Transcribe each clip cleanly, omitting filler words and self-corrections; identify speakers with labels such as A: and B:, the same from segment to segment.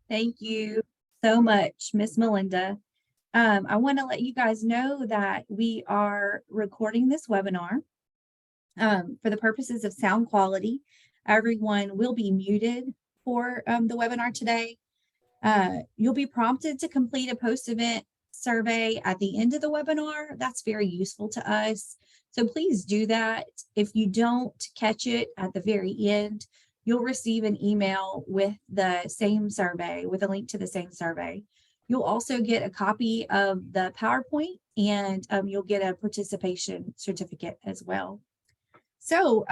A: Thank you so much, Miss Melinda. I want to let you guys know that we are recording this webinar for the purposes of sound quality. Everyone will be muted for the webinar today. You'll be prompted to complete a post-event survey at the end of the webinar. That's very useful to us. So please do that. If you don't catch it at the very end, you'll receive an email with the same survey, with a link to the same survey. You'll also get a copy of the PowerPoint, and you'll get a participation certificate as well. So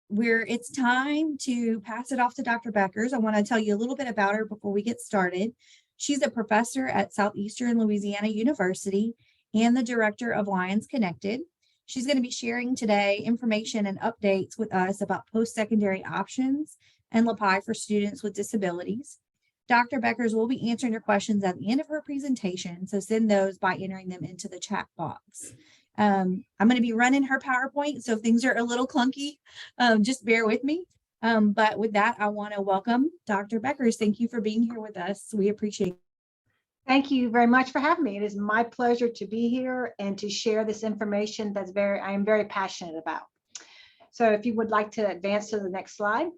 A: it's time to pass it off to Dr. Beckers. I want to tell you a little bit about her before we get started. She's a professor at Southeastern Louisiana University and the director of Lions Connected. She's going to be sharing today information and updates with us about post-secondary options and LAPIE for students with disabilities. Dr. Beckers will be answering your questions at the end of her presentation, so send those by entering them into the chat box. I'm going to be running her PowerPoint, so if things are a little clunky, just bear with me. But with that, I want to welcome Dr. Beckers. Thank you for being here with us. We appreciate it.
B: Thank you very much for having me. It is my pleasure to be here and to share this information I am very passionate about. So if you would like to advance to the next slide.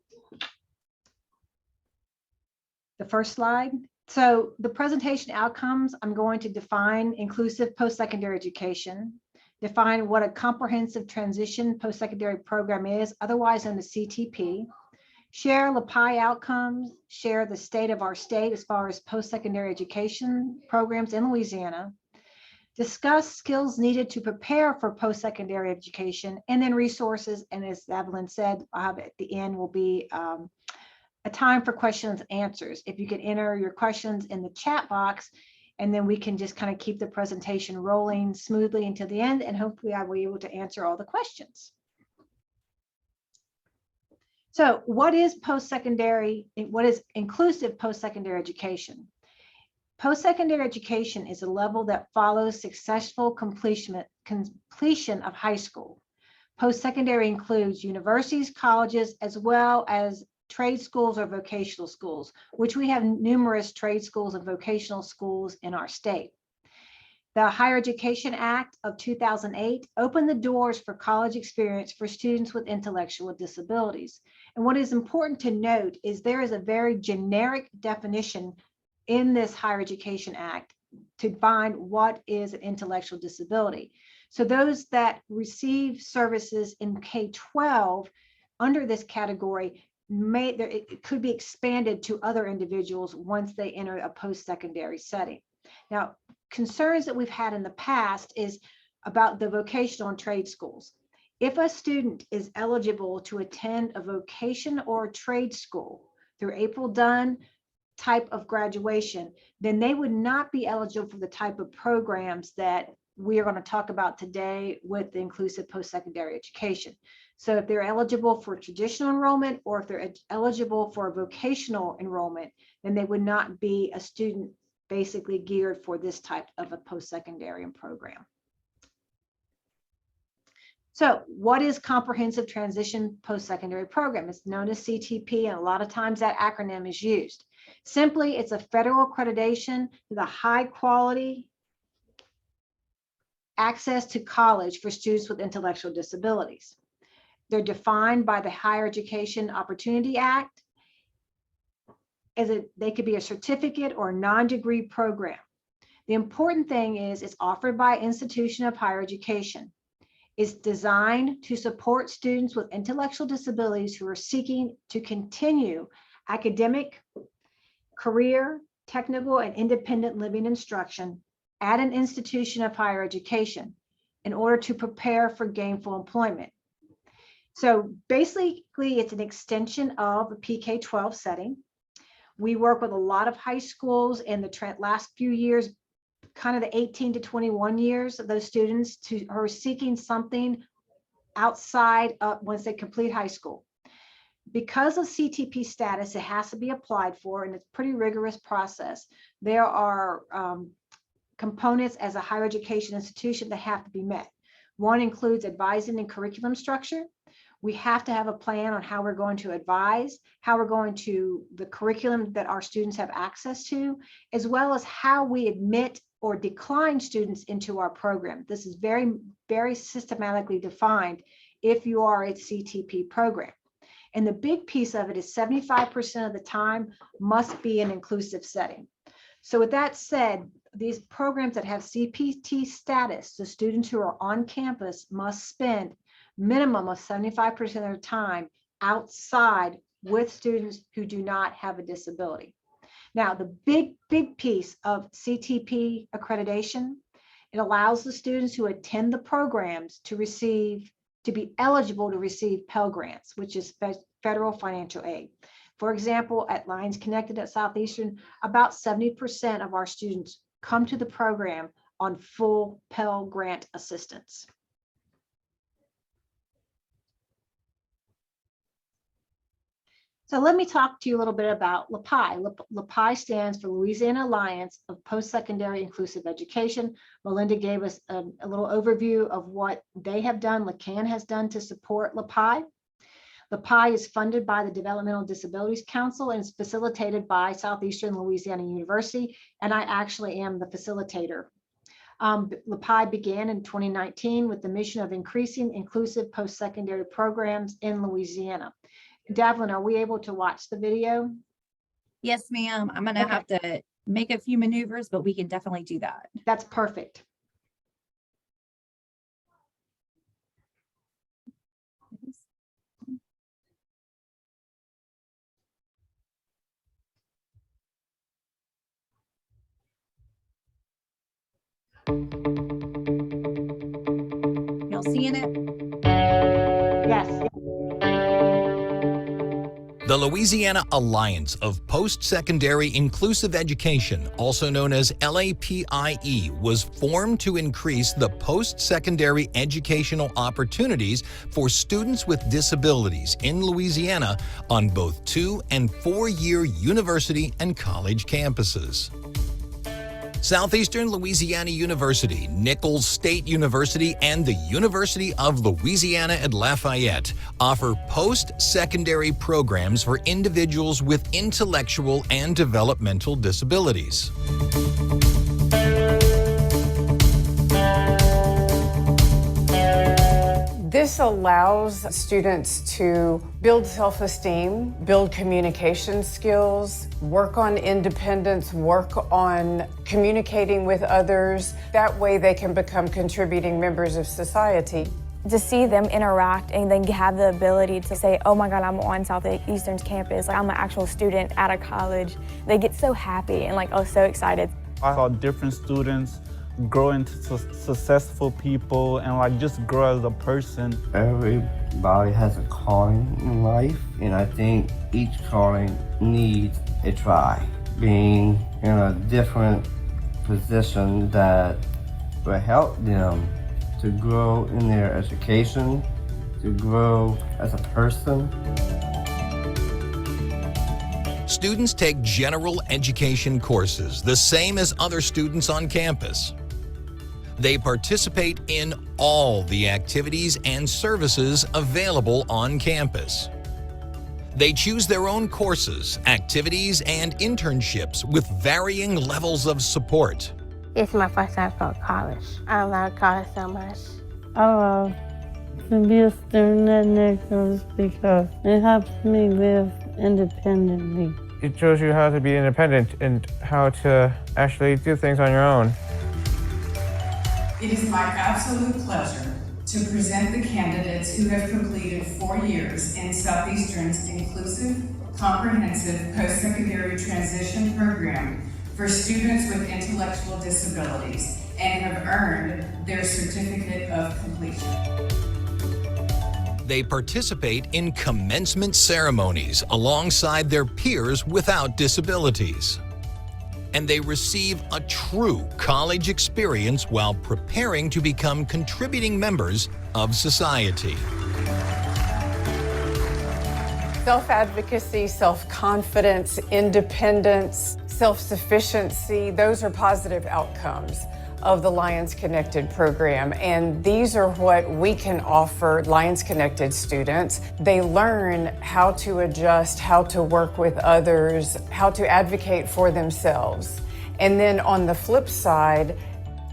B: The first slide. So the presentation outcomes, I'm going to define inclusive post-secondary education, define what a comprehensive transition post-secondary program is, otherwise known as CTP, share LAPIE outcomes, share the state of our state as far as post-secondary education programs in Louisiana, discuss skills needed to prepare for post-secondary education, and then resources. And as Evelyn said, at the end will be a time for questions and answers. If you could enter your questions in the chat box, and then we can just kind of keep the presentation rolling smoothly until the end, and hopefully I will be able to answer all the questions. So what is inclusive post-secondary education? Post-secondary education is a level that follows successful completion of high school. Post-secondary includes universities, colleges, as well as trade schools or vocational schools, which we have numerous trade schools and vocational schools in our state. The Higher Education Act of 2008 opened the doors for college experience for students with intellectual disabilities. And what is important to note is there is a very generic definition in this Higher Education Act to define what is an intellectual disability. So those that receive services in K-12 under this category, it could be expanded to other individuals once they enter a post-secondary setting. Now, concerns that we've had in the past is about the vocational and trade schools. If a student is eligible to attend a vocation or a trade school through April Dunn type of graduation, then they would not be eligible for the type of programs that we are going to talk about today with the inclusive post-secondary education. So if they're eligible for traditional enrollment, or if they're eligible for a vocational enrollment, then they would not be a student basically geared for this type of a post-secondary program. So what is comprehensive transition post-secondary program? It's known as CTP, and a lot of times that acronym is used. Simply, it's a federal accreditation to the high quality access to college for students with intellectual disabilities. They're defined by the Higher Education Opportunity Act. They could be a certificate or a non-degree program. The important thing is it's offered by an institution of higher education. It's designed to support students with intellectual disabilities who are seeking to continue academic, career, technical, and independent living instruction at an institution of higher education in order to prepare for gainful employment. So basically, it's an extension of a PK-12 setting. We work with a lot of high schools in the last few years, kind of the 18 to 21 years of those students who are seeking something outside once they complete high school. Because of CTP status, it has to be applied for, and it's a pretty rigorous process. There are components as a higher education institution that have to be met. One includes advising and curriculum structure. We have to have a plan on how we're going to advise, how we're going to, the curriculum that our students have access to, as well as how we admit or decline students into our program. This is very, very systematically defined if you are a CTP program. And the big piece of it is 75% of the time must be an inclusive setting. So with that said, these programs that have CPT status, the students who are on campus must spend minimum of 75% of their time outside with students who do not have a disability. Now, the big piece of CTP accreditation, it allows the students who attend the programs to be eligible to receive Pell Grants, which is federal financial aid. For example, at Lines Connected at Southeastern, about 70% of our students come to the program on full Pell Grant assistance. So let me talk to you a little bit about LAPIE. LAPIE stands for Louisiana Alliance of Postsecondary Inclusive Education. Melinda gave us a little overview of what they have done, LACAN has done to support LAPIE. LAPIE is funded by the Developmental Disabilities Council and is facilitated by Southeastern Louisiana University, and I actually am the facilitator. LAPIE began in 2019 with the mission of increasing inclusive post-secondary programs in Louisiana. Devlin, are we able to watch the video?
A: Yes, ma'am. I'm gonna have to make a few maneuvers, but we can definitely do that.
B: That's perfect.
A: Y'all seeing it?
B: Yes.
C: The Louisiana Alliance of Post-Secondary Inclusive Education, also known as LAPIE, was formed to increase the post-secondary educational opportunities for students with disabilities in Louisiana on both 2- and 4-year university and college campuses. Southeastern Louisiana University, Nichols State University, and the University of Louisiana at Lafayette offer post-secondary programs for individuals with intellectual and developmental disabilities.
D: This allows students to build self-esteem, build communication skills, work on independence, work on communicating with others. That way they can become contributing members of society.
E: To see them interact and then have the ability to say, oh my God, I'm on Southeastern's campus, like I'm an actual student at a college. They get so happy and like, oh, so excited.
F: I saw different students grow into successful people and like just grow as a person.
G: Everybody has a calling in life, and I think each calling needs a try. Being in a different position that will help them to grow in their education, to grow as a person.
C: Students take general education courses, the same as other students on campus. They participate in all the activities and services available on campus. They choose their own courses, activities, and internships with varying levels of support.
H: It's my first time from college. I love college so much.
I: I love to be a student at Nichols because it helps me live independently.
J: It shows you how to be independent and how to actually do things on your own.
K: It is my absolute pleasure to present the candidates who have completed 4 years in Southeastern's Inclusive, Comprehensive Post-Secondary Transition Program for students with intellectual disabilities and have earned their Certificate of Completion.
C: They participate in commencement ceremonies alongside their peers without disabilities. And they receive a true college experience while preparing to become contributing members of society.
D: Self-advocacy, self-confidence, independence, self-sufficiency, those are positive outcomes of the Lions Connected program, and these are what we can offer Lions Connected students. They learn how to adjust, how to work with others, how to advocate for themselves. And then on the flip side,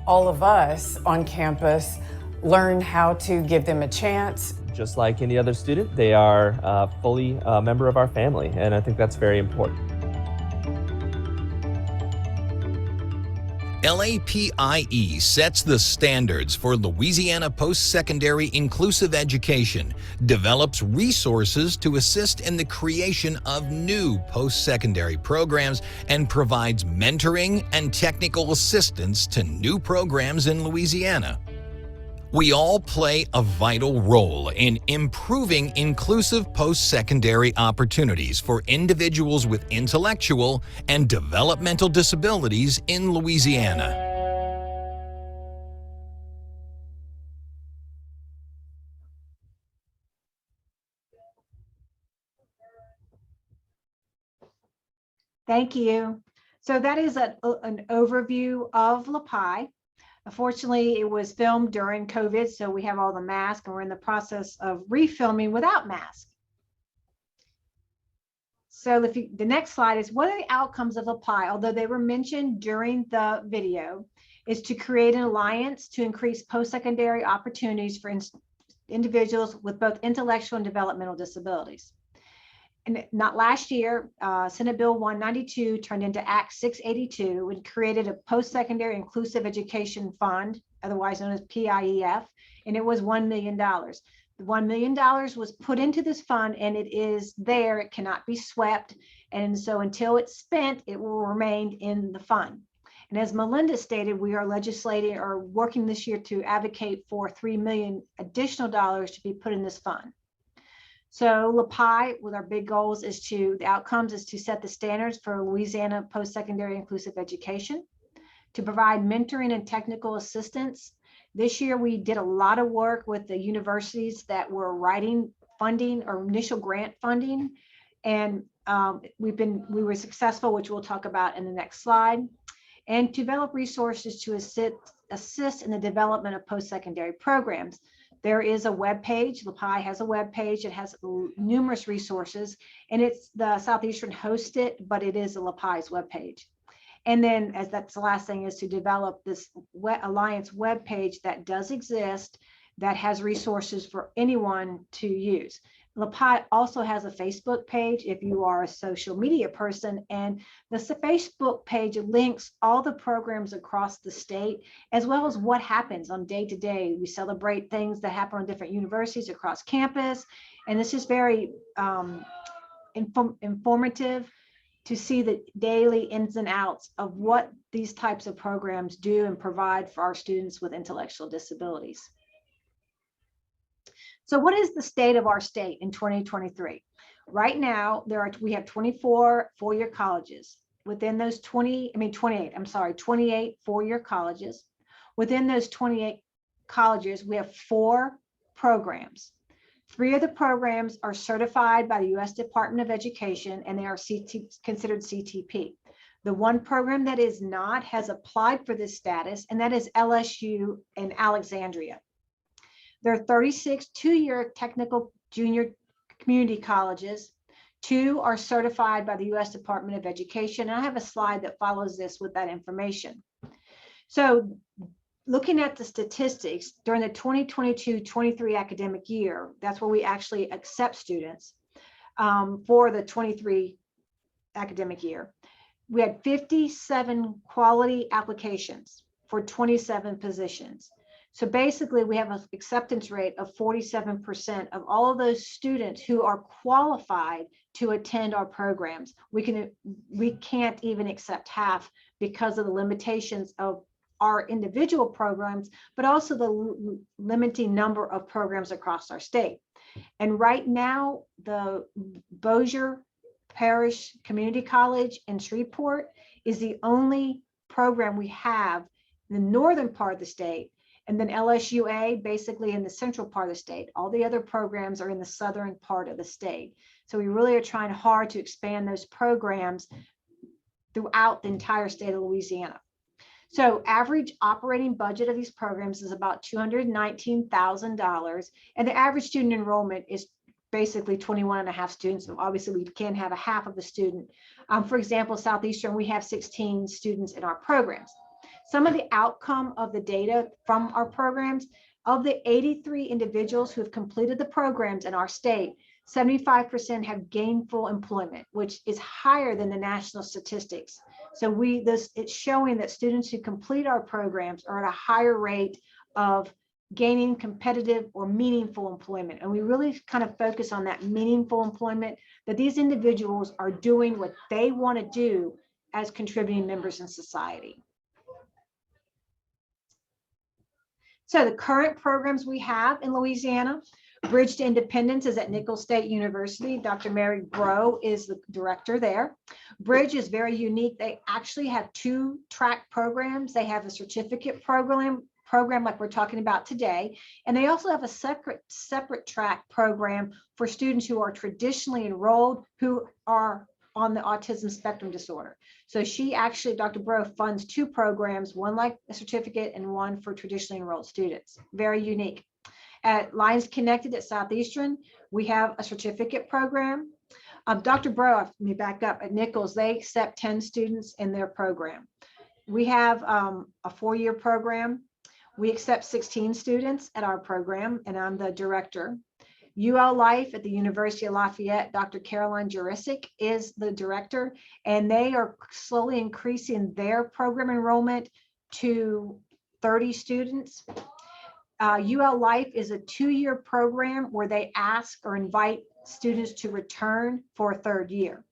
D: all of us on campus learn how to give them a chance.
L: Just like any other student, they are fully a member of our family, and I think that's very important.
C: LAPIE sets the standards for Louisiana post-secondary inclusive education, develops resources to assist in the creation of new post-secondary programs, and provides mentoring and technical assistance to new programs in Louisiana. We all play a vital role in improving inclusive post-secondary opportunities for individuals with intellectual and developmental disabilities in Louisiana.
B: Thank you. So that is an overview of LAPIE. Unfortunately, it was filmed during COVID, so we have all the masks, and we're in the process of refilming without masks. So the next slide is, what are the outcomes of LAPIE? Although they were mentioned during the video, is to create an alliance to increase post-secondary opportunities for individuals with both intellectual and developmental disabilities. And not last year, Senate Bill 192 turned into Act 682 and created a post-secondary inclusive education fund, otherwise known as PIEF, and it was $1 million. The $1 million was put into this fund, and it is there. It cannot be swept. And so until it's spent, it will remain in the fund. And as Melinda stated, we are legislating or working this year to advocate for $3 million additional dollars to be put in this fund. So LAPIE, with our big goals, the outcomes is to set the standards for Louisiana post-secondary inclusive education, to provide mentoring and technical assistance. This year, we did a lot of work with the universities that were writing funding or initial grant funding. And we were successful, which we'll talk about in the next slide, and to develop resources to assist in the development of post-secondary programs. There is a web page. LAPIE has a web page. It has numerous resources, and it's the Southeastern host it, but it is a LAPIE's web page. And then, as that's the last thing, is to develop this Alliance web page that does exist, that has resources for anyone to use. LAPIE also has a Facebook page if you are a social media person, and the Facebook page links all the programs across the state, as well as what happens on day to day. We celebrate things that happen on different universities across campus, and this is very informative to see the daily ins and outs of what these types of programs do and provide for our students with intellectual disabilities. So what is the state of our state in 2023? Right now, we have 24 four-year colleges. Within those 28 four-year colleges. Within those 28 colleges, we have 4 programs. 3 of the programs are certified by the U.S. Department of Education, and they are considered CTP. The one program that is not has applied for this status, and that is LSU in Alexandria. There are 36 two-year technical junior community colleges. 2 are certified by the U.S. Department of Education. And I have a slide that follows this with that information. So looking at the statistics during the 2022-23 academic year, that's where we actually accept students for the 23 academic year. We had 57 quality applications for 27 positions. So basically, we have an acceptance rate of 47% of all of those students who are qualified to attend our programs. We can't even accept half because of the limitations of our individual programs, but also the limiting number of programs across our state. And right now, the Bossier Parish Community College in Shreveport is the only program we have in the northern part of the state. And then LSUA, basically in the central part of the state. All the other programs are in the southern part of the state. So we really are trying hard to expand those programs throughout the entire state of Louisiana. So average operating budget of these programs is about $219,000, and the average student enrollment is basically 21 and a half students. So obviously we can't have a half of a student. For example, Southeastern, we have 16 students in our programs. Some of the outcome of the data from our programs, of the 83 individuals who have completed the programs in our state, 75% have gainful employment, which is higher than the national statistics. So it's showing that students who complete our programs are at a higher rate of gaining competitive or meaningful employment. And we really kind of focus on that meaningful employment, that these individuals are doing what they want to do as contributing members in society. So the current programs we have in Louisiana, Bridge to Independence is at Nicholls State University. Dr. Mary Groh is the director there. Bridge is very unique. They actually have 2-track programs. They have a certificate program like we're talking about today, and they also have a separate track program for students who are traditionally enrolled who are on the autism spectrum disorder. So she actually, Dr. Groh, funds 2 programs, one like a certificate and one for traditionally enrolled students. Very unique. At Lions Connected at Southeastern, we have a certificate program. Dr. Groh, let me back up, at Nicholls, they accept 10 students in their program. We have a 4-year program. We accept 16 students at our program, and I'm the director. UL Life at the University of Lafayette, Dr. Caroline Jurisic is the director, and they are slowly increasing their program enrollment to 30 students. UL Life is a 2-year program where they ask or invite students to return for a 3rd year.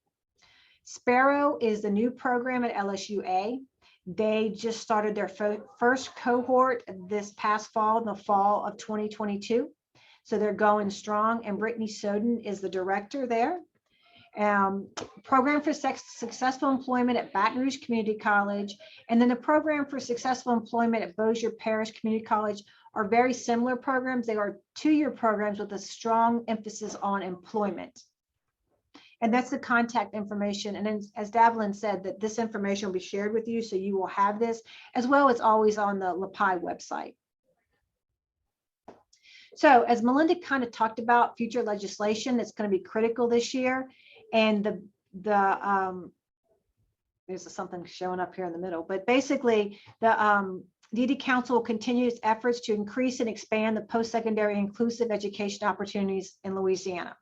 B: Sparrow is the new program at LSUA. They just started their first cohort this past fall, in the fall of 2022. So they're going strong, and Brittany Soden is the director there. Program for Successful Employment at Baton Rouge Community College, and then the Program for Successful Employment at Bossier Parish Community College are very similar programs. They are 2-year programs with a strong emphasis on employment. And that's the contact information. And then, as Davlin said, that this information will be shared with you, so you will have this, as well as always on the LAPIE website. So as Melinda kind of talked about, future legislation that's going to be critical this year, and there's something showing up here in the middle, but basically the DD Council will continue its efforts to increase and expand the post-secondary inclusive education opportunities in Louisiana.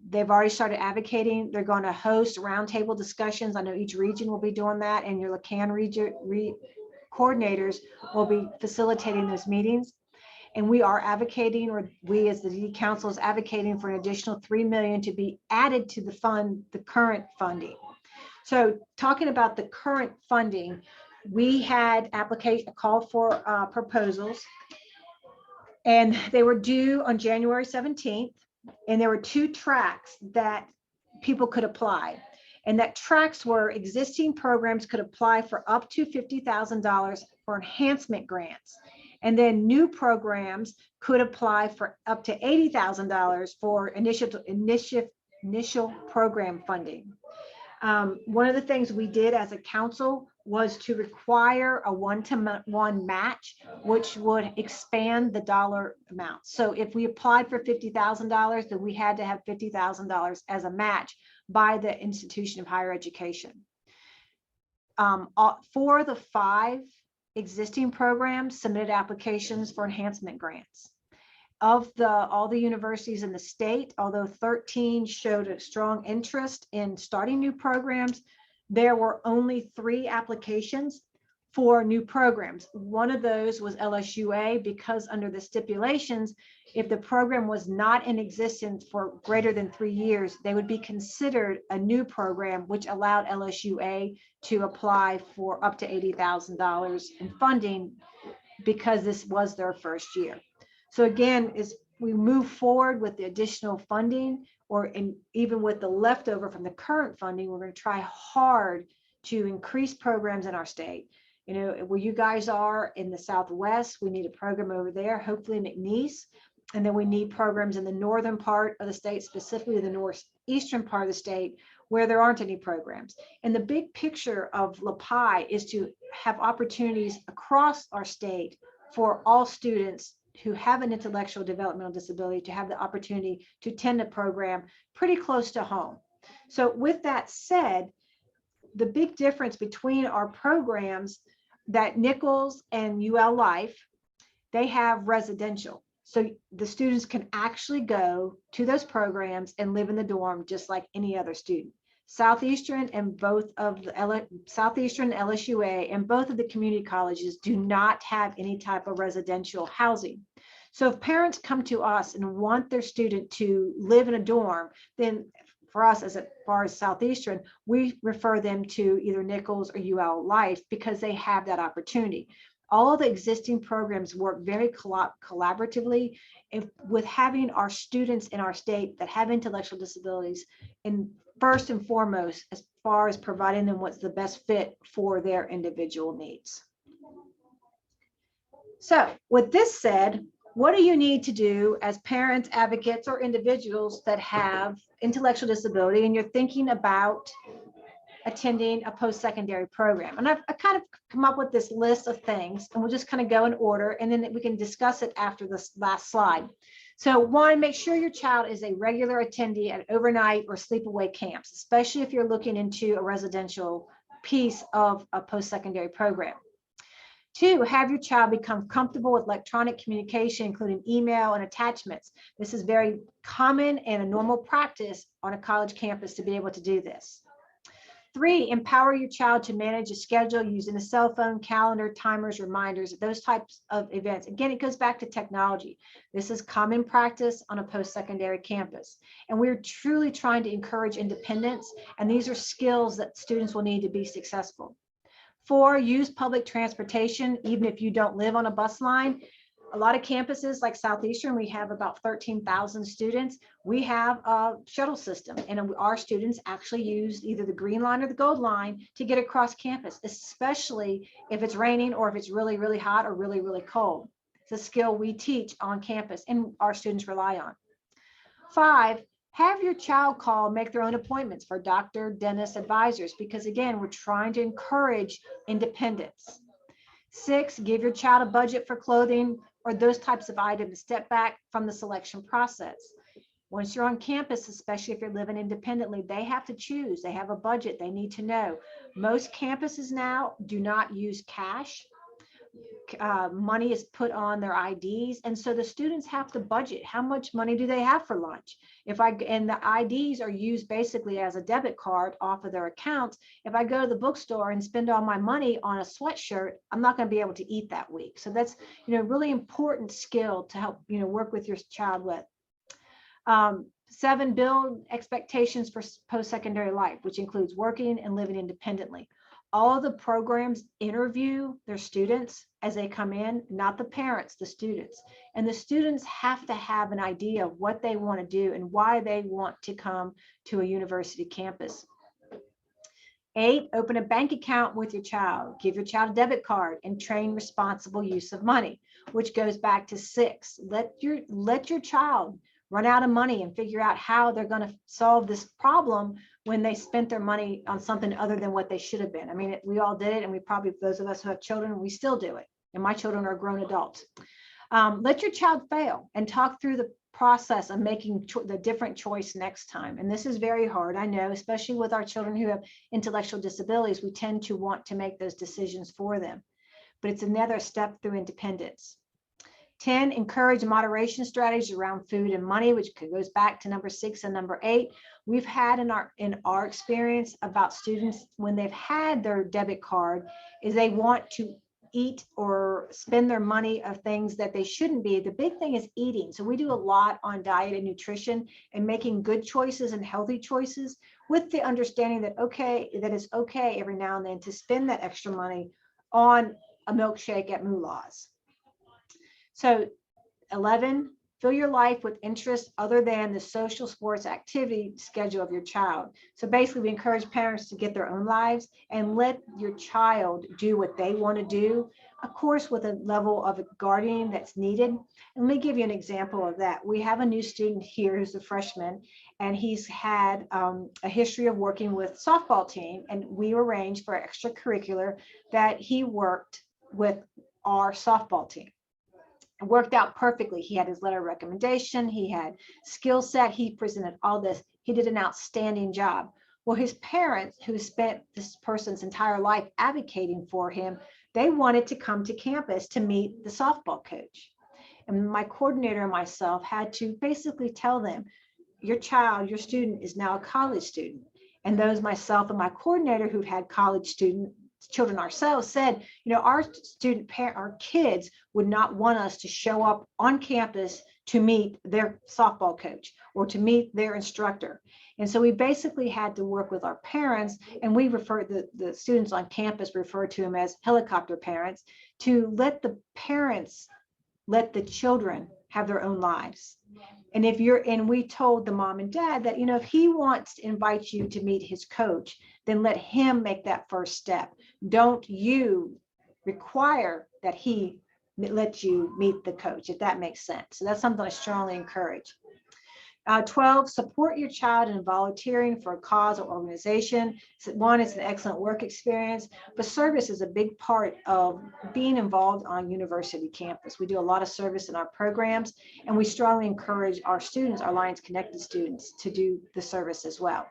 B: They've already started advocating. They're going to host roundtable discussions. I know each region will be doing that, and your LACAN region coordinators will be facilitating those meetings. And we are advocating, or we as the DD Council is advocating, for an additional $3 million to be added to the current funding. So talking about the current funding, we had a call for proposals, and they were due on January 17th. And there were 2 tracks that people could apply. And that tracks were existing programs could apply for up to $50,000 for enhancement grants. And then new programs could apply for up to $80,000 for initial program funding. One of the things we did as a council was to require a 1-to-1 match, which would expand the dollar amount. So if we applied for $50,000, then we had to have $50,000 as a match by the institution of higher education. For the 5 existing programs submitted applications for enhancement grants. Of all the universities in the state, although 13 showed a strong interest in starting new programs, there were only 3 applications for new programs. One of those was LSUA, because under the stipulations, if the program was not in existence for greater than 3 years, they would be considered a new program, which allowed LSUA to apply for up to $80,000 in funding, because this was their first year. So again, as we move forward with the additional funding, even with the leftover from the current funding, we're going to try hard to increase programs in our state. You know, where you guys are in the Southwest, we need a program over there, hopefully McNeese. And then we need programs in the northern part of the state, specifically the northeastern part of the state, where there aren't any programs. And the big picture of LAPIE is to have opportunities across our state for all students who have an intellectual developmental disability to have the opportunity to attend a program pretty close to home. So with that said, the big difference between our programs, that Nichols and UL Life, they have residential. So the students can actually go to those programs and live in the dorm just like any other student. Southeastern and both of the Southeastern LSUA and both of the community colleges do not have any type of residential housing. So if parents come to us and want their student to live in a dorm, then for us, as far as Southeastern, we refer them to either Nichols or UL Life because they have that opportunity. All of the existing programs work very collaboratively with having our students in our state that have intellectual disabilities, and first and foremost, as far as providing them what's the best fit for their individual needs. So with this said, what do you need to do as parents, advocates, or individuals that have intellectual disability and you're thinking about attending a post-secondary program? And I've kind of come up with this list of things, and we'll just kind of go in order, and then we can discuss it after this last slide. So one, make sure your child is a regular attendee at overnight or sleepaway camps, especially if you're looking into a residential piece of a post-secondary program. Two, have your child become comfortable with electronic communication, including email and attachments. This is very common and a normal practice on a college campus to be able to do this. Three, empower your child to manage a schedule using a cell phone, calendar, timers, reminders, those types of events. Again, it goes back to technology. This is common practice on a post-secondary campus. And we're truly trying to encourage independence. And these are skills that students will need to be successful. Four, use public transportation, even if you don't live on a bus line. A lot of campuses like Southeastern, we have about 13,000 students. We have a shuttle system, and our students actually use either the green line or the gold line to get across campus, especially if it's raining or if it's really, really hot or really, really cold. It's a skill we teach on campus and our students rely on. Five, have your child make their own appointments for doctor, dentist, advisors, because again, we're trying to encourage independence. Six, give your child a budget for clothing or those types of items. Step back from the selection process. Once you're on campus, especially if you're living independently, they have to choose. They have a budget. They need to know. Most campuses now do not use cash. Money is put on their IDs, and so the students have to budget. How much money do they have for lunch? And the IDs are used basically as a debit card off of their accounts. If I go to the bookstore and spend all my money on a sweatshirt, I'm not going to be able to eat that week. So that's really important skill to help work with your child with. Seven, build expectations for post-secondary life, which includes working and living independently. All of the programs interview their students as they come in, not the parents, the students. And the students have to have an idea of what they want to do and why they want to come to a university campus. 8, open a bank account with your child. Give your child a debit card and train responsible use of money, which goes back to 6. Let your child run out of money and figure out how they're going to solve this problem when they spent their money on something other than what they should have been. I mean, we all did it, and we probably, those of us who have children, we still do it. And my children are grown adults. Let your child fail and talk through the process of making the different choice next time. And this is very hard, I know, especially with our children who have intellectual disabilities. We tend to want to make those decisions for them, but it's another step through independence. 10, encourage moderation strategies around food and money, which goes back to number 6 and number 8. We've had in our experience about students when they've had their debit card is they want to eat or spend their money of things that they shouldn't be. The big thing is eating. So we do a lot on diet and nutrition and making good choices and healthy choices with the understanding that it's okay every now and then to spend that extra money on a milkshake at Moolah's. So 11, fill your life with interests other than the social sports activity schedule of your child. So basically we encourage parents to get their own lives and let your child do what they want to do. of course, with a level of guardian that's needed. And let me give you an example of that. We have a new student here who's a freshman, and he's had a history of working with softball team, and we arranged for extracurricular that he worked with our softball team. It worked out perfectly. He had his letter of recommendation, he had skill set, he presented all this. He did an outstanding job. Well, his parents, who spent this person's entire life advocating for him, they wanted to come to campus to meet the softball coach. And my coordinator and myself had to basically tell them, your child, your student is now a college student. And those, myself and my coordinator who've had college children ourselves, said, you know, our kids would not want us to show up on campus to meet their softball coach or to meet their instructor. And so we basically had to work with our parents, and we refer the students on campus refer to them as helicopter parents, to let the parents let the children have their own lives. And we told the mom and dad that, you know, if he wants to invite you to meet his coach, then let him make that first step. Don't you require that he let you meet the coach, if that makes sense. So that's something I strongly encourage. 12, support your child in volunteering for a cause or organization. One, it's an excellent work experience, but service is a big part of being involved on university campus. We do a lot of service in our programs, and we strongly encourage our students, our Alliance Connected students, to do the service as well.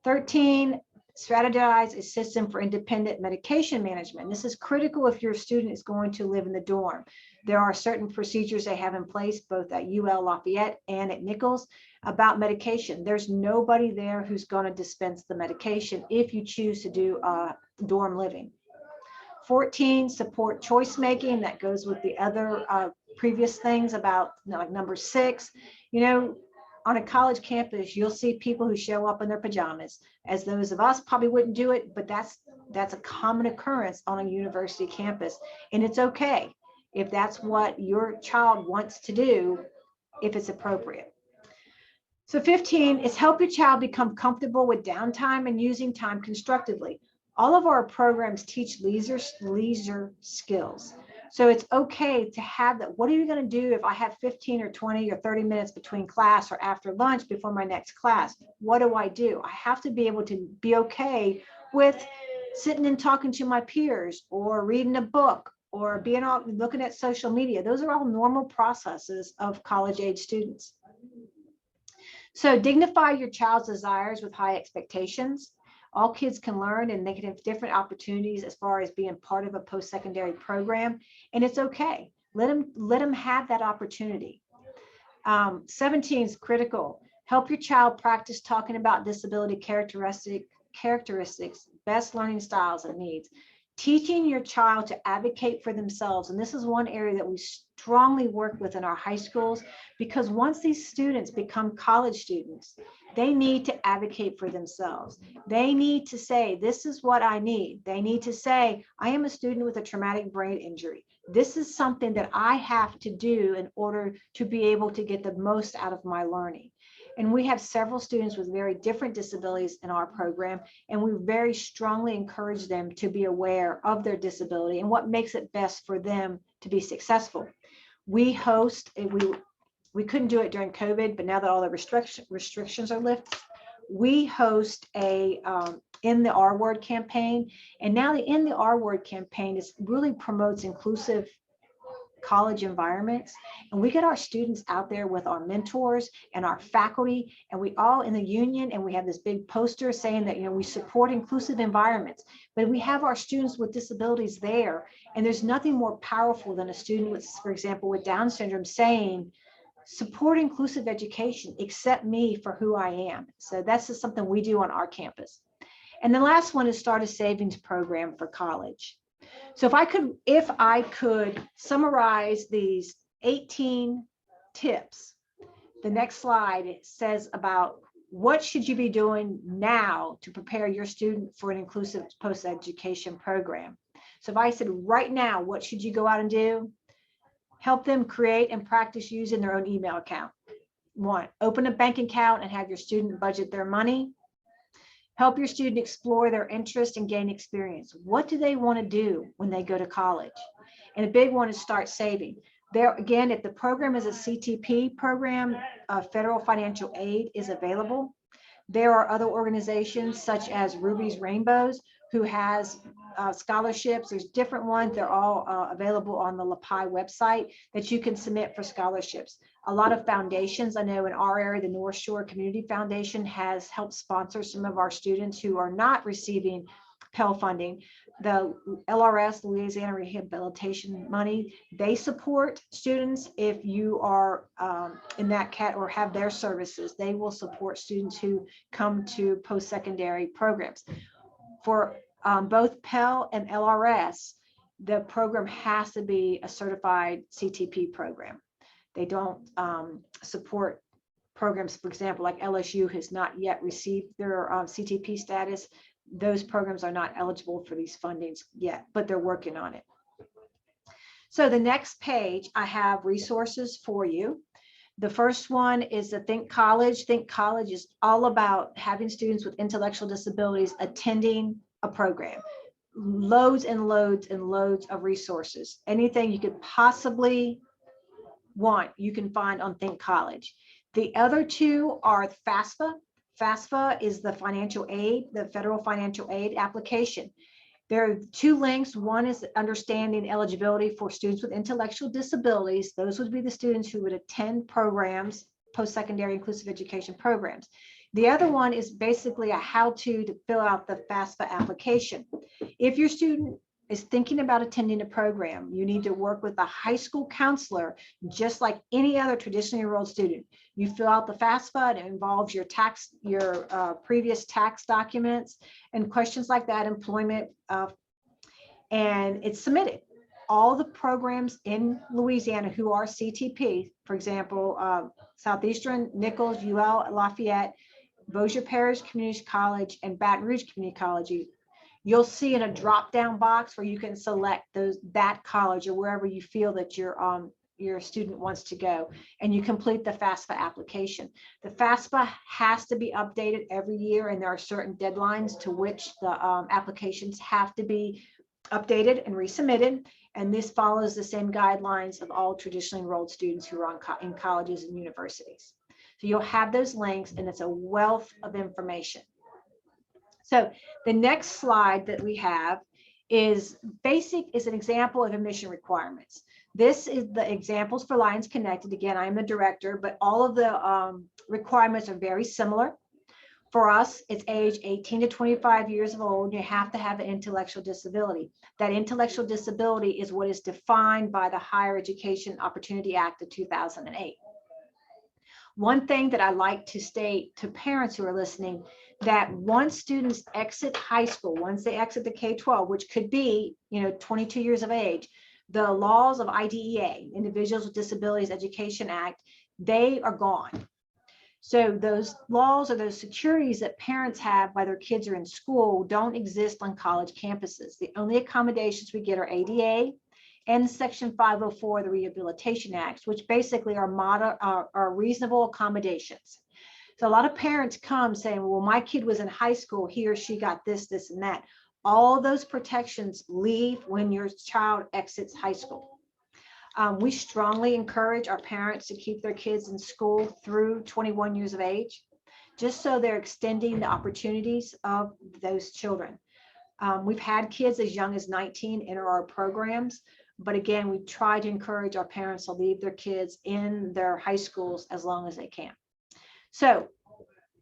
B: 13, strategize a system for independent medication management. This is critical if your student is going to live in the dorm. There are certain procedures they have in place, both at UL Lafayette and at Nichols, about medication. There's nobody there who's going to dispense the medication if you choose to do dorm living. 14, support choice making. That goes with the other previous things about, you know, like number 6, you know, on a college campus, you'll see people who show up in their pajamas. As those of us probably wouldn't do it, but that's a common occurrence on a university campus. And it's okay if that's what your child wants to do, if it's appropriate. So 15 is help your child become comfortable with downtime and using time constructively. All of our programs teach leisure skills. So it's okay to have that. What are you going to do if I have 15 or 20 or 30 minutes between class or after lunch before my next class? What do? I have to be able to be okay with sitting and talking to my peers or reading a book or being out looking at social media. Those are all normal processes of college age students. So dignify your child's desires with high expectations. All kids can learn, and they can have different opportunities as far as being part of a post-secondary program, and it's okay. Let them have that opportunity. 17 is critical. Help your child practice talking about disability characteristics, best learning styles and needs. Teaching your child to advocate for themselves, and this is one area that we strongly work with in our high schools, because once these students become college students, they need to advocate for themselves. They need to say, this is what I need. They need to say, I am a student with a traumatic brain injury. This is something that I have to do in order to be able to get the most out of my learning. And we have several students with very different disabilities in our program, and we very strongly encourage them to be aware of their disability and what makes it best for them to be successful. We host, we couldn't do it during COVID, but now that all the restrictions are lifted, we host a In the R Word campaign. And now the In the R Word campaign really promotes inclusive college environments, and we get our students out there with our mentors and our faculty, and we all in the union, and we have this big poster saying that, you know, we support inclusive environments, but we have our students with disabilities there, and there's nothing more powerful than a student with, for example, with Down syndrome saying, support inclusive education, accept me for who I am. So that's just something we do on our campus. And the last one is start a savings program for college. So if I could summarize these 18 tips, the next slide says about what should you be doing now to prepare your student for an inclusive post-education program. So if I said right now, what should you go out and do? Help them create and practice using their own email account. 1, open a bank account and have your student budget their money. Help your student explore their interest and gain experience. What do they want to do when they go to college? And a big one is start saving. There again, if the program is a CTP program, federal financial aid is available. There are other organizations such as Ruby's Rainbows who has scholarships. There's different ones. They're all available on the LAPIE website that you can submit for scholarships. A lot of foundations, I know in our area, the North Shore Community Foundation has helped sponsor some of our students who are not receiving Pell funding. The LRS, Louisiana Rehabilitation Money, they support students. If you are in that cat or have their services, they will support students who come to post-secondary programs. For both Pell and LRS, the program has to be a certified CTP program. They don't support programs, for example, like LSU has not yet received their CTP status. Those programs are not eligible for these fundings yet, but they're working on it. So the next page, I have resources for you. The first one is the Think College. Think College is all about having students with intellectual disabilities attending a program. Loads and loads and loads of resources. Anything you could possibly want, you can find on Think College. The other two are FAFSA. FAFSA is the financial aid, the federal financial aid application. There are two links. One is understanding eligibility for students with intellectual disabilities. Those would be the students who would attend programs, post-secondary inclusive education programs. The other one is basically a how-to fill out the FAFSA application. If your student is thinking about attending a program, you need to work with a high school counselor, just like any other traditionally enrolled student. You fill out the FAFSA, and it involves your previous tax documents and questions like that, employment, and it's submitted. All the programs in Louisiana who are CTP, for example, Southeastern, Nichols, UL, Lafayette, Bossier Parish Community College, and Baton Rouge Community College, you'll see in a drop-down box where you can select that college or wherever you feel that your student wants to go, and you complete the FAFSA application. The FAFSA has to be updated every year, and there are certain deadlines to which the applications have to be updated and resubmitted. And this follows the same guidelines of all traditionally enrolled students who are in colleges and universities. So you'll have those links, and it's a wealth of information. So the next slide that we have is an example of admission requirements. This is the examples for Lions Connected. Again, I'm the director, but all of the requirements are very similar. For us, it's age 18 to 25 years of old. You have to have an intellectual disability. That intellectual disability is what is defined by the Higher Education Opportunity Act of 2008. One thing that I like to state to parents who are listening, that once students exit high school, once they exit the K-12, which could be, 22 years of age, the laws of IDEA, Individuals with Disabilities Education Act, they are gone. So those laws or those securities that parents have while their kids are in school don't exist on college campuses. The only accommodations we get are ADA and Section 504 of the Rehabilitation Act, which basically are reasonable accommodations. So a lot of parents come saying, well, my kid was in high school, he or she got this, this, and that. All those protections leave when your child exits high school. We strongly encourage our parents to keep their kids in school through 21 years of age, just so they're extending the opportunities of those children. We've had kids as young as 19 enter our programs, but again, we try to encourage our parents to leave their kids in their high schools as long as they can. So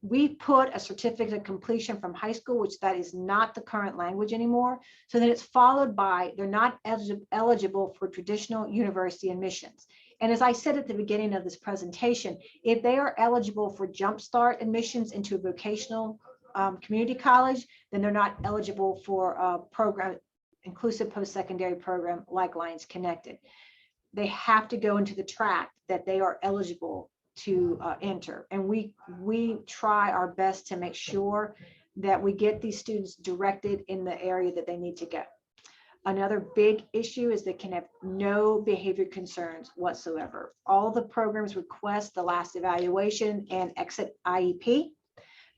B: we put a certificate of completion from high school, which that is not the current language anymore. So then it's followed by, they're not eligible for traditional university admissions. And as I said at the beginning of this presentation, if they are eligible for jumpstart admissions into a vocational community college, then they're not eligible for a program, inclusive post-secondary program like Lions Connected. They have to go into the track that they are eligible to enter. And we try our best to make sure that we get these students directed in the area that they need to go. Another big issue is they can have no behavior concerns whatsoever. All the programs request the last evaluation and exit IEP.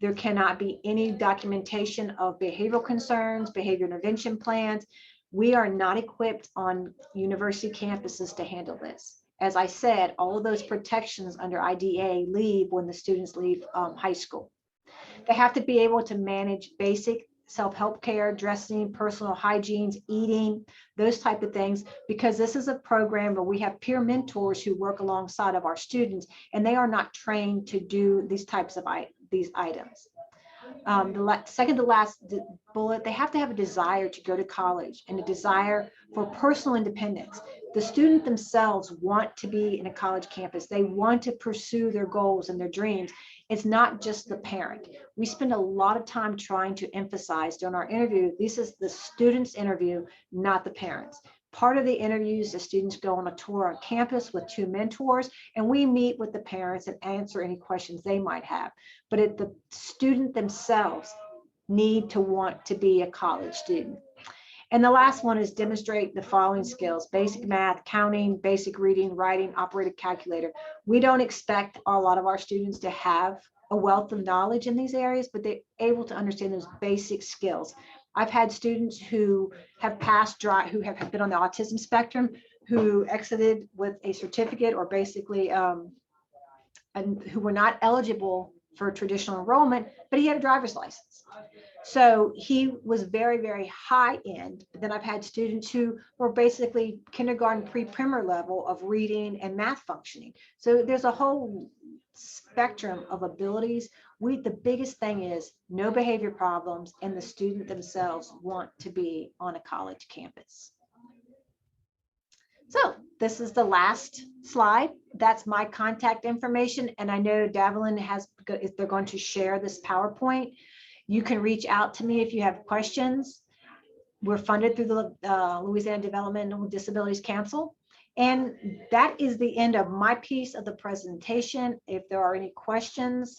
B: There cannot be any documentation of behavioral concerns, behavior intervention plans. We are not equipped on university campuses to handle this. As I said, all of those protections under IDA leave when the students leave high school. They have to be able to manage basic self-help care, dressing, personal hygienes, eating, those type of things, because this is a program where we have peer mentors who work alongside of our students, and they are not trained to do these types of these items. Second to last bullet, they have to have a desire to go to college and a desire for personal independence. The student themselves want to be in a college campus. They want to pursue their goals and their dreams. It's not just the parent. We spend a lot of time trying to emphasize during our interview, this is the student's interview, not the parents. Part of the interviews, the students go on a tour on campus with 2 mentors, and we meet with the parents and answer any questions they might have. But the student themselves need to want to be a college student. And the last one is demonstrate the following skills: basic math, counting, basic reading, writing, operated calculator. We don't expect a lot of our students to have a wealth of knowledge in these areas, but they're able to understand those basic skills. I've had students who have passed who have been on the autism spectrum, who exited with a certificate or basically, and who were not eligible for traditional enrollment, but he had a driver's license. So he was very, very high end. But then I've had students who were basically kindergarten, pre-primer level of reading and math functioning. So there's a whole spectrum of abilities. The biggest thing is no behavior problems, and the student themselves want to be on a college campus. So this is the last slide. That's my contact information. And I know Davelin they're going to share this PowerPoint. You can reach out to me if you have questions. We're funded through the Louisiana Developmental Disabilities Council. And that is the end of my piece of the presentation. If there are any questions,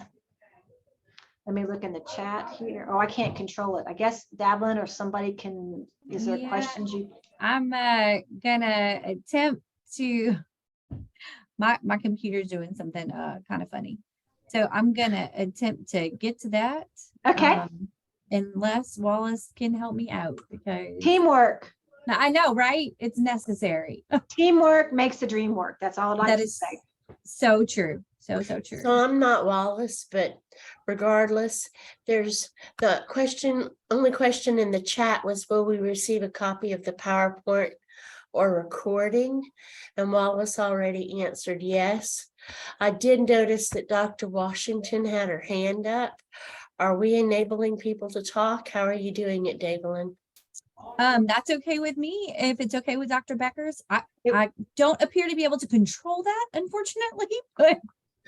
B: let me look in the chat here. Oh, I can't control it. I guess Davelin or somebody can, is there questions you?
A: I'm gonna attempt to, my computer's doing something kind of funny. So I'm gonna attempt to get to that.
B: Okay.
A: Unless Wallace can help me out, because
B: teamwork.
A: Now, I know, right? It's necessary.
B: Teamwork makes the dream work. That's all I'd like to say.
A: So true. So true.
M: So I'm not Wallace, but regardless, there's the only question in the chat was, will we receive a copy of the PowerPoint or recording? And Wallace already answered yes. I did notice that Dr. Washington had her hand up. Are we enabling people to talk? How are you doing it, Davelin?
A: That's okay with me. If it's okay with Dr. Beckers, I don't appear to be able to control that, unfortunately, but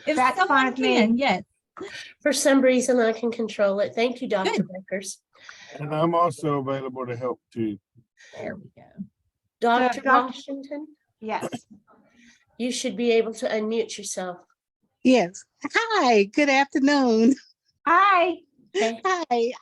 A: if
B: that's
A: someone can, yes.
M: For some reason, I can control it. Thank you, Dr. Beckers.
N: And I'm also available to help too.
A: There we go.
M: Dr. Washington?
B: Yes.
M: You should be able to unmute yourself.
O: Yes. Hi, good afternoon.
B: Hi.
M: Okay.
O: Hi.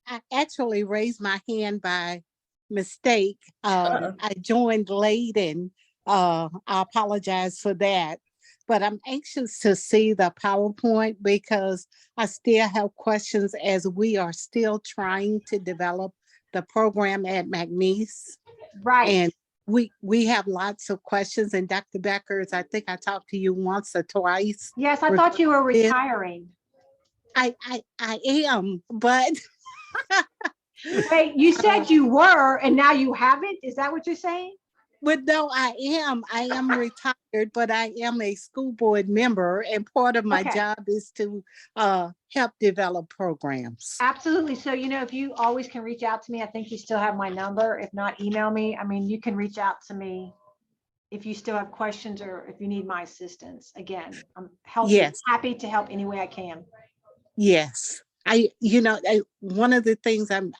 O: I actually raised my hand by mistake. I joined late, and I apologize for that. But I'm anxious to see the PowerPoint because I still have questions as we are still trying to develop the program at McNeese.
B: Right.
O: And we have lots of questions. And Dr. Beckers, I think I talked to you once or twice.
B: Yes, I thought you were retiring.
O: I am, but
B: wait, you said you were and now you haven't? Is that what you're saying?
O: But no, I am retired, but I am a school board member, and part of my job is to help develop programs.
B: Absolutely. So, if you always can reach out to me, I think you still have my number. If not, email me. I mean, you can reach out to me if you still have questions or if you need my assistance. Again, I'm happy to help any way I can.
O: Yes. One of the things I'm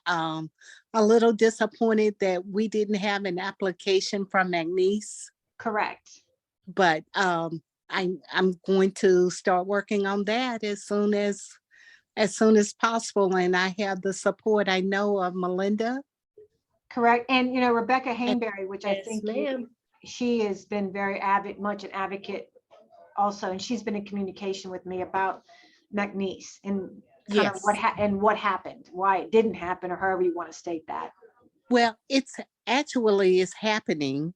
O: a little disappointed that we didn't have an application from McNeese.
B: Correct.
O: But I'm going to start working on that as soon as possible. And I have the support I know of Melinda.
B: Correct. And Rebecca Hainberry, which I think she has been very much an advocate also, and she's been in communication with me about McNeese. And kind of
O: Yes.
B: what happened, why it didn't happen, or however you want to state that.
O: Well, it's happening.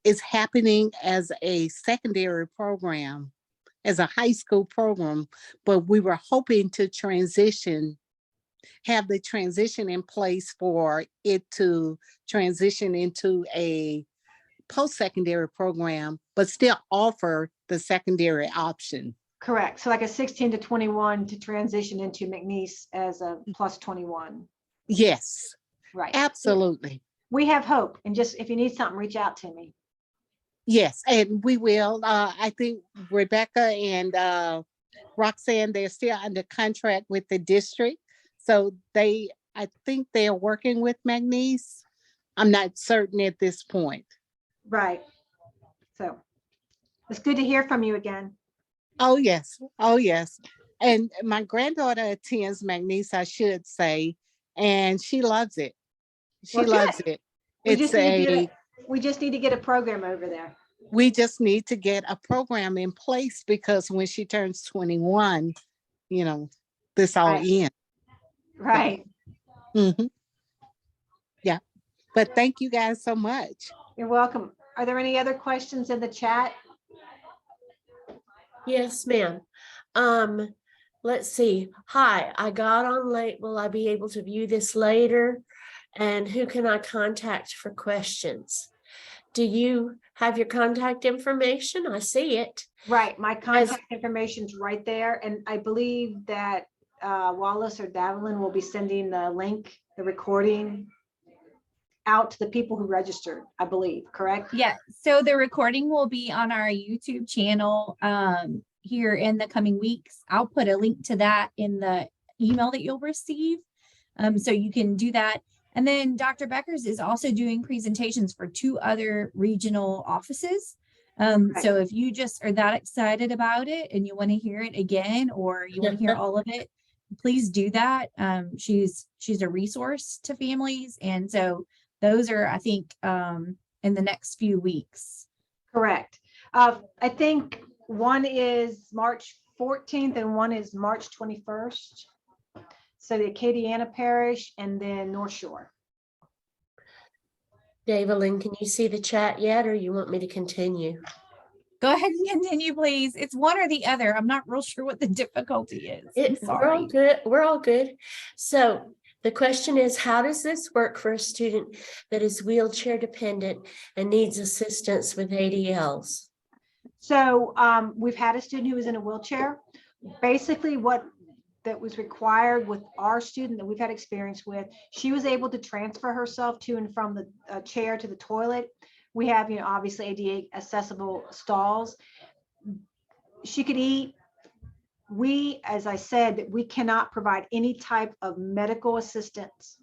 O: It's happening as a secondary program, as a high school program, but we were hoping to have the transition in place for it to transition into a post-secondary program, but still offer the secondary option.
B: Correct. So like a 16 to 21 to transition into McNeese as a plus 21.
O: Yes,
B: Right.
O: absolutely.
B: We have hope. And just if you need something, reach out to me.
O: Yes, and we will. I think Rebecca and Roxanne, they're still under contract with the district. So I think they're working with McNeese. I'm not certain at this point.
B: Right. So it's good to hear from you again.
O: Oh, yes. Oh, yes. And my granddaughter attends McNeese, I should say, and she loves it. She loves it.
B: We just need to get a program over there.
O: We just need to get a program in place because when she turns 21, this all ends.
B: Right.
O: Mm-hmm. Yeah. But thank you guys so much.
B: You're welcome. Are there any other questions in the chat?
M: Yes, ma'am. Let's see. Hi, I got on late. Will I be able to view this later? And who can I contact for questions? Do you have your contact information? I see it.
B: Right. My contact information's right there. And I believe that Wallace or Davelin will be sending the link, the recording out to the people who registered, I believe, correct?
A: Yeah, so the recording will be on our YouTube channel here in the coming weeks. I'll put a link to that in the email that you'll receive. So you can do that. And then Dr. Beckers is also doing presentations for 2 other regional offices. So if you just are that excited about it and you want to hear it again, or you want to hear all of it, please do that. She's a resource to families. And so those are, I think, in the next few weeks.
B: Correct. I think one is March 14th and one is March 21st. So the Acadiana Parish and then North Shore.
M: Davelyn, can you see the chat yet, or you want me to continue?
A: Go ahead and continue, please. It's one or the other. I'm not real sure what the difficulty is.
M: We're all good. We're all good. So the question is, how does this work for a student that is wheelchair dependent and needs assistance with ADLs?
B: So we've had a student who was in a wheelchair. Basically what that was required with our student that we've had experience with, she was able to transfer herself to and from the chair to the toilet. We have, obviously ADA accessible stalls. She could eat. As I said, we cannot provide any type of medical assistance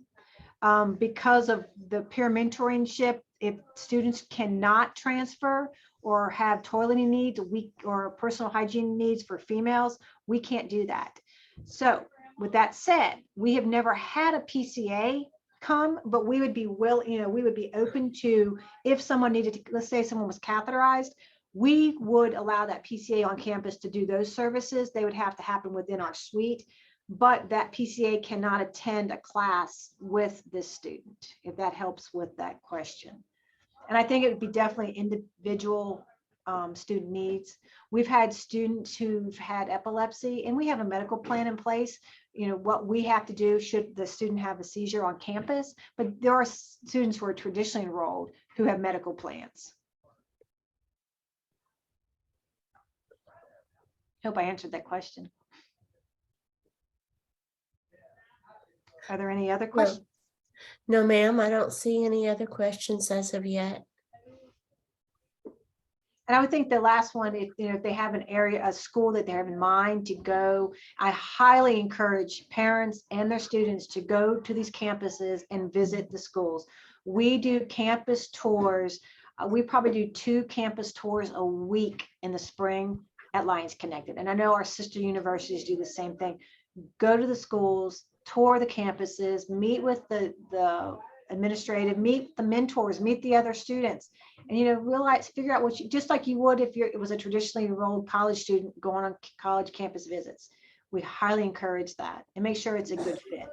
B: because of the peer mentorship. If students cannot transfer or have toileting needs, or personal hygiene needs for females, we can't do that. So with that said, we have never had a PCA come, but we would be we would be open to, if someone needed to, let's say someone was catheterized, we would allow that PCA on campus to do those services. They would have to happen within our suite, but that PCA cannot attend a class with this student, if that helps with that question. And I think it would be definitely individual student needs. We've had students who've had epilepsy, and we have a medical plan in place. What we have to do should the student have a seizure on campus, but there are students who are traditionally enrolled who have medical plans. Hope I answered that question. Are there any other questions?
M: No, ma'am, I don't see any other questions as of yet.
B: And I would think the last one, if they have a school that they have in mind to go, I highly encourage parents and their students to go to these campuses and visit the schools. We do campus tours. We probably do 2 campus tours a week in the spring at Lions Connected. And I know our sister universities do the same thing. Go to the schools, tour the campuses, meet with the administrative, meet the mentors, meet the other students, and figure out what you, just like you would if it was a traditionally enrolled college student going on college campus visits. We highly encourage that and make sure it's a good fit.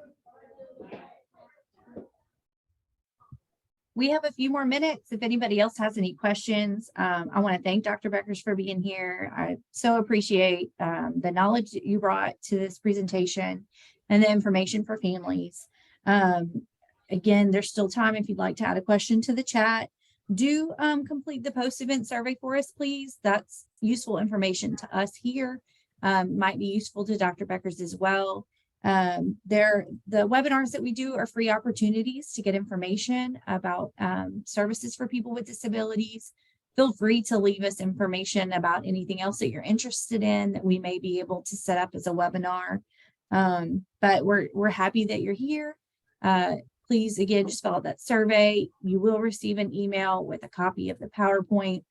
A: We have a few more minutes. If anybody else has any questions, I want to thank Dr. Beckers for being here. I so appreciate the knowledge that you brought to this presentation and the information for families. Again, there's still time if you'd like to add a question to the chat. Do complete the post-event survey for us, please. That's useful information to us here. Might be useful to Dr. Beckers as well. The webinars that we do are free opportunities to get information about services for people with disabilities. Feel free to leave us information about anything else that you're interested in that we may be able to set up as a webinar. But we're happy that you're here. Please, again, just fill out that survey. You will receive an email with a copy of the PowerPoint.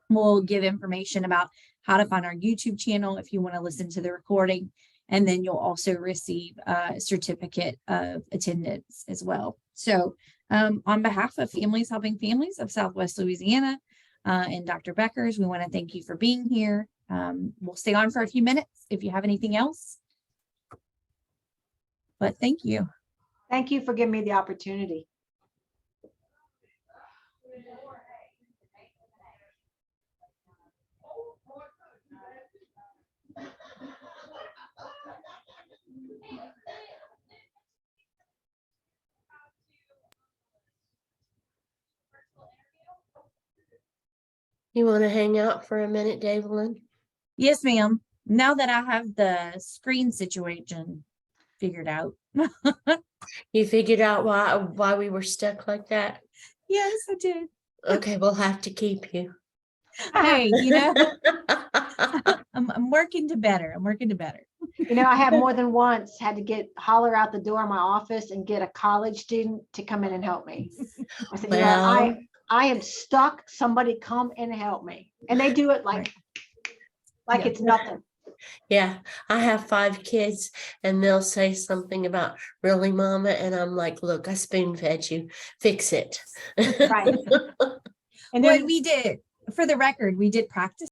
A: We'll give information about how to find our YouTube channel if you want to listen to the recording. And then you'll also receive a certificate of attendance as well. So on behalf of Families Helping Families of Southwest Louisiana and Dr. Beckers, we want to thank you for being here. We'll stay on for a few minutes if you have anything else. But thank you.
B: Thank you for giving me the opportunity.
M: You want to hang out for a minute, Davelyn?
A: Yes, ma'am. Now that I have the screen situation figured out.
M: You figured out why we were stuck like that?
A: Yes, I did.
M: Okay, we'll have to keep you.
A: Hey, you know, I'm working to better. I'm working to better.
B: You know, I have more than once had to holler out the door of my office and get a college student to come in and help me. I said,
M: Well,
B: you know, I am stuck. Somebody come and help me. And they do it like
A: Yeah.
B: it's nothing.
M: yeah, I have 5 kids and they'll say something about, really, Mama? And I'm like, look, I spoon fed you. Fix it.
B: Right. And
A: Boy,
B: then
A: we did, for the record, we did practice